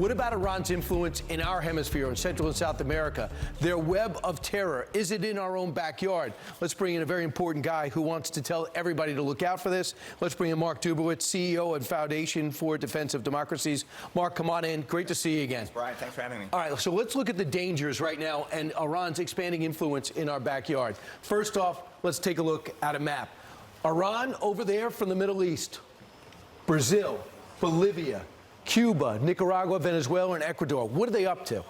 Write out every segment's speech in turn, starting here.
What about Iran's influence in our hemisphere, in Central and South America? Their web of terror, is it in our own backyard? Let's bring in a very important guy who wants to tell everybody to look out for this. Let's bring in Mark Dubowitz, CEO and Foundation for Defense of Democracies. Mark, come on in. Great to see you again. Thanks, Brian. Thanks for having me. All right, so let's look at the dangers right now and Iran's expanding influence in our backyard. First off, let's take a look at a map. Iran over there from the Middle East, Brazil, Bolivia, Cuba, Nicaragua, Venezuela, and Ecuador. What are they up to?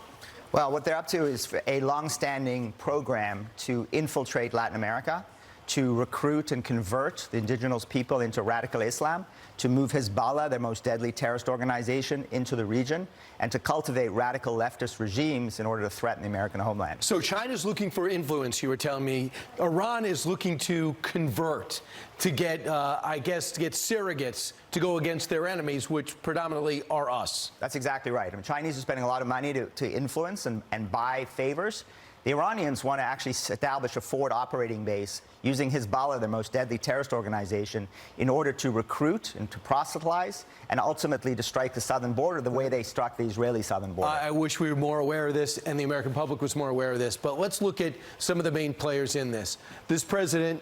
Well, what they're up to is a long-standing program to infiltrate Latin America, to recruit and convert the indigenous people into radical Islam, to move Hezbollah, their most deadly terrorist organization, into the region, and to cultivate radical leftist regimes in order to threaten the American homeland. So China's looking for influence, you were telling me. Iran is looking to convert, to get, I guess, to get surrogates to go against their enemies, which predominantly are us. That's exactly right. I mean, Chinese are spending a lot of money to influence and buy favors. The Iranians want to actually establish a forward operating base using Hezbollah, their most deadly terrorist organization, in order to recruit and to proselytize and ultimately to strike the southern border the way they struck the Israeli southern border. I wish we were more aware of this and the American public was more aware of this. But let's look at some of the main players in this. This president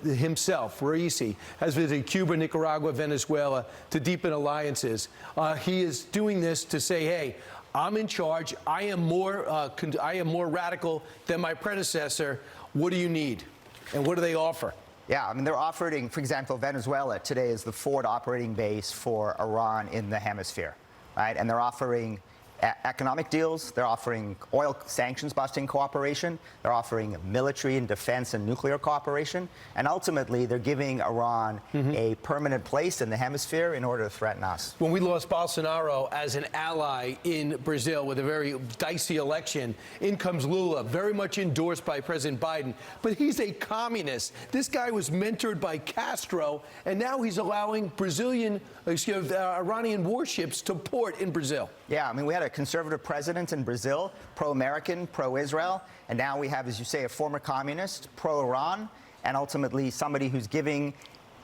himself, Raisi, has visited Cuba, Nicaragua, Venezuela to deepen alliances. He is doing this to say, hey, I'm in charge. I am more radical than my predecessor. What do you need? And what do they offer? Yeah, I mean, they're offering, for example, Venezuela today is the forward operating base for Iran in the hemisphere, right? And they're offering economic deals. They're offering oil sanctions busting cooperation. They're offering military and defense and nuclear cooperation. And ultimately, they're giving Iran a permanent place in the hemisphere in order to threaten us. When we lost Bolsonaro as an ally in Brazil with a very dicey election, in comes Lula, very much endorsed by President Biden. But he's a communist. This guy was mentored by Castro, and now he's allowing Iranian warships to port in Brazil. Yeah, I mean, we had a conservative president in Brazil, pro-American, pro-Israel, and now we have, as you say, a former communist, pro-Iran, and ultimately somebody who's giving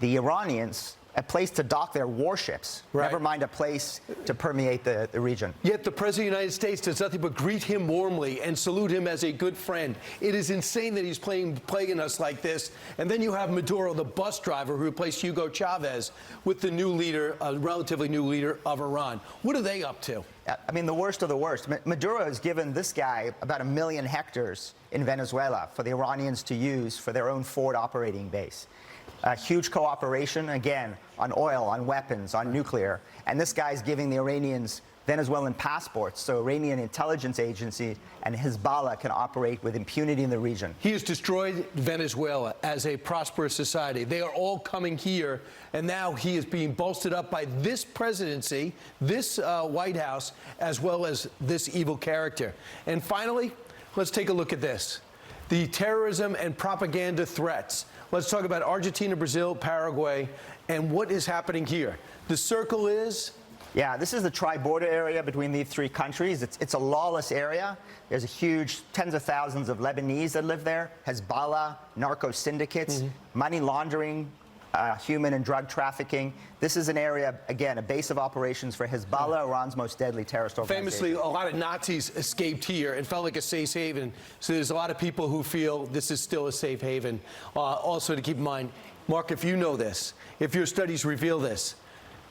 the Iranians a place to dock their warships, never mind a place to permeate the region. Yet the President of the United States does nothing but greet him warmly and salute him as a good friend. It is insane that he's plaguing us like this. And then you have Maduro, the bus driver who replaced Hugo Chavez, with the new leader, a relatively new leader of Iran. What are they up to? I mean, the worst of the worst. Maduro has given this guy about 1 million hectares in Venezuela for the Iranians to use for their own forward operating base. Huge cooperation, again, on oil, on weapons, on nuclear. And this guy's giving the Iranians Venezuelan passports, so Iranian intelligence agency and Hezbollah can operate with impunity in the region. He has destroyed Venezuela as a prosperous society. They are all coming here, and now he is being bolstered up by this presidency, this White House, as well as this evil character. And finally, let's take a look at this. The terrorism and propaganda threats. Let's talk about Argentina, Brazil, Paraguay, and what is happening here. The circle is? Yeah, this is the tri-border area between these three countries. It's a lawless area. There's a huge tens of thousands of Lebanese that live there, Hezbollah, narco syndicates, money laundering, human and drug trafficking. This is an area, again, a base of operations for Hezbollah, Iran's most deadly terrorist organization. Famously, a lot of Nazis escaped here. It felt like a safe haven. So there's a lot of people who feel this is still a safe haven. Also to keep in mind, Mark, if you know this, if your studies reveal this,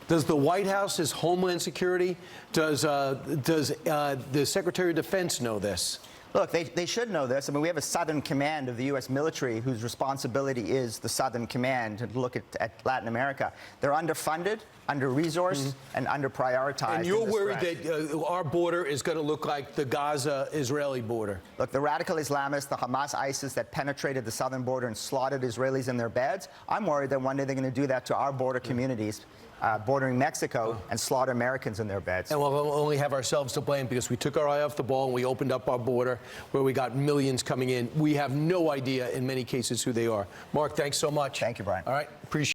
does the White House, as Homeland Security, does the Secretary of Defense know this? Look, they should know this. I mean, we have a Southern Command of the U.S. military whose responsibility is the Southern Command to look at Latin America. They're underfunded, under-resourced, and under-prioritized. And you're worried that our border is going to look like the Gaza-Israeli border? Look, the radical Islamists, the Hamas, ISIS that penetrated the southern border and slaughtered Israelis in their beds, I'm worried that one day they're going to do that to our border communities. Bordering Mexico and slaughter Americans in their beds. And we'll only have ourselves to blame because we took our eye off the ball and we opened up our border where we got millions coming in. We have no idea in many cases who they are. Mark, thanks so much. Thank you, Brian. All right. Appreciate it.